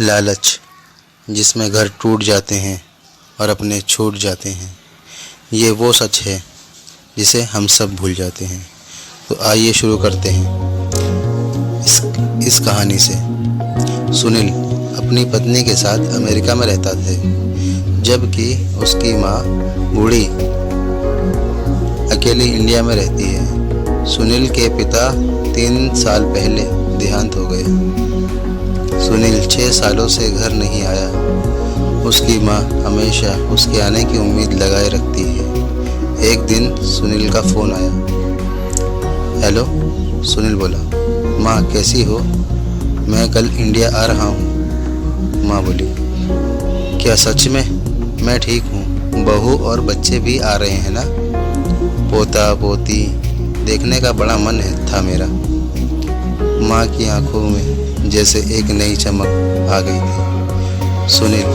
लालच, जिसमें घर टूट जाते हैं और अपने छूट जाते हैं, ये वो सच है जिसे हम सब भूल जाते हैं। तो आइए शुरू करते हैं इस कहानी से। सुनील अपनी पत्नी के साथ अमेरिका में रहता था, जबकि उसकी माँ बूढ़ी अकेली इंडिया में रहती है। सुनील के पिता 3 साल पहले देहांत हो गए। सुनील 6 सालों से घर नहीं आया। उसकी माँ हमेशा उसके आने की उम्मीद लगाए रखती है। एक दिन सुनील का फ़ोन आया। हेलो, सुनील बोला। माँ कैसी हो? मैं कल इंडिया आ रहा हूँ। माँ बोली, क्या सच में? मैं ठीक हूँ। बहू और बच्चे भी आ रहे हैं ना? पोता पोती देखने का बड़ा मन था मेरा। माँ की आंखों में जैसे एक नई चमक आ गई थी। सुनील,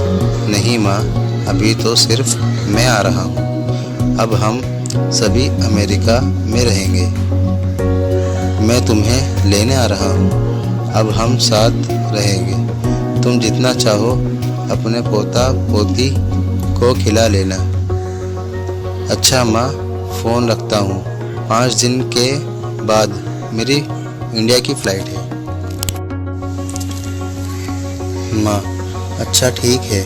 नहीं माँ, अभी तो सिर्फ मैं आ रहा हूँ। अब हम सभी अमेरिका में रहेंगे। मैं तुम्हें लेने आ रहा हूँ। अब हम साथ रहेंगे। तुम जितना चाहो अपने पोता पोती को खिला लेना। अच्छा माँ, फ़ोन रखता हूँ। 5 दिन के बाद मेरी इंडिया की फ़्लाइट है। माँ, अच्छा ठीक है।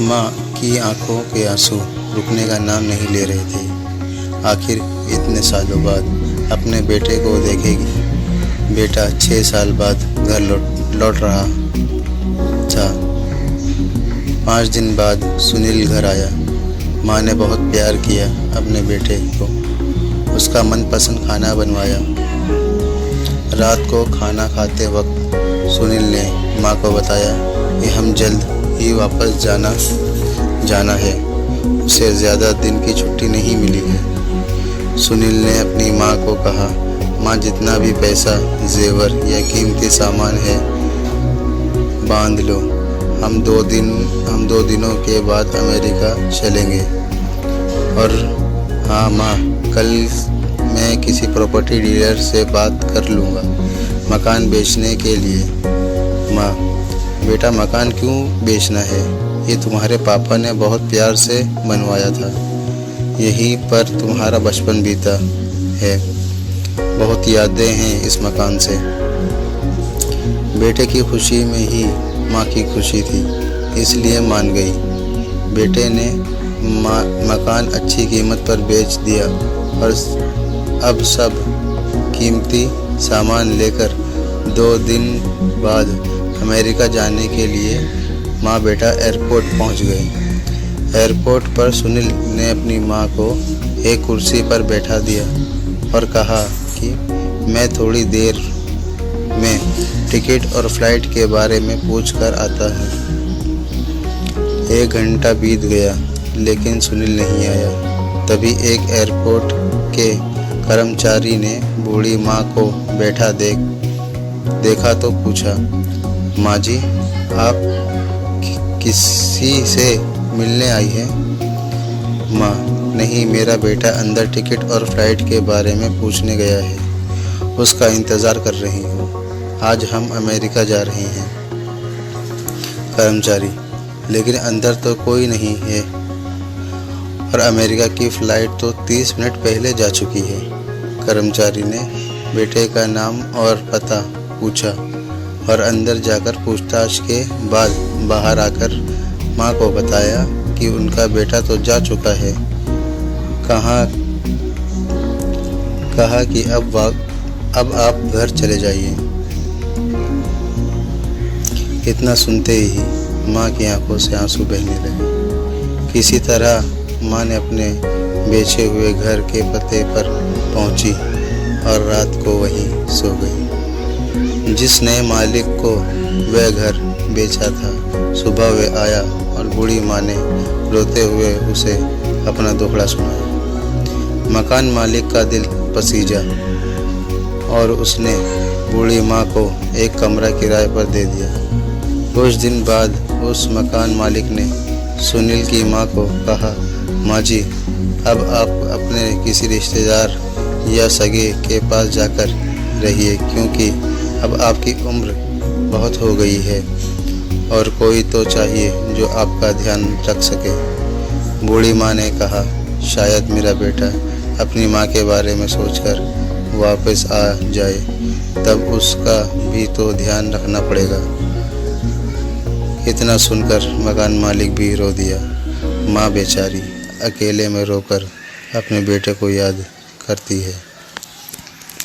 माँ की आंखों के आंसू रुकने का नाम नहीं ले रहे थे। आखिर इतने सालों बाद अपने बेटे को देखेगी। बेटा 6 साल बाद घर लौट रहा था। 5 दिन बाद सुनील घर आया। माँ ने बहुत प्यार किया अपने बेटे को। उसका मनपसंद खाना बनवाया। रात को खाना खाते वक्त सुनील ने माँ को बताया कि हम जल्द ही वापस जाना है। उसे ज़्यादा दिन की छुट्टी नहीं मिली है। सुनील ने अपनी माँ को कहा, माँ जितना भी पैसा, जेवर या कीमती सामान है बांध लो। हम 2 दिनों के बाद अमेरिका चलेंगे। और हाँ माँ, कल मैं किसी प्रॉपर्टी डीलर से बात कर लूँगा मकान बेचने के लिए। माँ, बेटा मकान क्यों बेचना है? ये तुम्हारे पापा ने बहुत प्यार से बनवाया था। यहीं पर तुम्हारा बचपन बीता है। बहुत यादें हैं इस मकान से। बेटे की खुशी में ही माँ की खुशी थी, इसलिए मान गई। बेटे ने मकान अच्छी कीमत पर बेच दिया और अब सब कीमती सामान लेकर 2 दिन बाद अमेरिका जाने के लिए माँ बेटा एयरपोर्ट पहुँच गए। एयरपोर्ट पर सुनील ने अपनी माँ को एक कुर्सी पर बैठा दिया और कहा कि मैं थोड़ी देर में टिकट और फ्लाइट के बारे में पूछ कर आता हूँ। 1 घंटा बीत गया लेकिन सुनील नहीं आया। तभी एक एयरपोर्ट के कर्मचारी ने बूढ़ी माँ को बैठा देखा तो पूछा, माँ जी, आप किसी से मिलने आई है? माँ, नहीं, मेरा बेटा अंदर टिकट और फ्लाइट के बारे में पूछने गया है। उसका इंतज़ार कर रही हूँ। आज हम अमेरिका जा रहे हैं। कर्मचारी, लेकिन अंदर तो कोई नहीं है और अमेरिका की फ़्लाइट तो 30 मिनट पहले जा चुकी है। कर्मचारी ने बेटे का नाम और पता पूछा और अंदर जाकर पूछताछ के बाद बाहर आकर माँ को बताया कि उनका बेटा तो जा चुका है। कहा कि अब आप घर चले जाइए। इतना सुनते ही माँ की आंखों से आंसू बहने लगे। किसी तरह माँ ने अपने बेचे हुए घर के पते पर पहुँची और रात को वहीं सो गई। जिस नए मालिक को वह घर बेचा था, सुबह वह आया और बूढ़ी माँ ने रोते हुए उसे अपना दुखड़ा सुनाया। मकान मालिक का दिल पसीजा और उसने बूढ़ी माँ को एक कमरा किराए पर दे दिया। कुछ दिन बाद उस मकान मालिक ने सुनील की माँ को कहा, माँ जी, अब आप अपने किसी रिश्तेदार या सगे के पास जाकर रहिए, क्योंकि अब आपकी उम्र बहुत हो गई है और कोई तो चाहिए जो आपका ध्यान रख सके। बूढ़ी माँ ने कहा, शायद मेरा बेटा अपनी माँ के बारे में सोचकर वापस आ जाए, तब उसका भी तो ध्यान रखना पड़ेगा। इतना सुनकर मकान मालिक भी रो दिया। माँ बेचारी अकेले में रोकर अपने बेटे को याद करती है।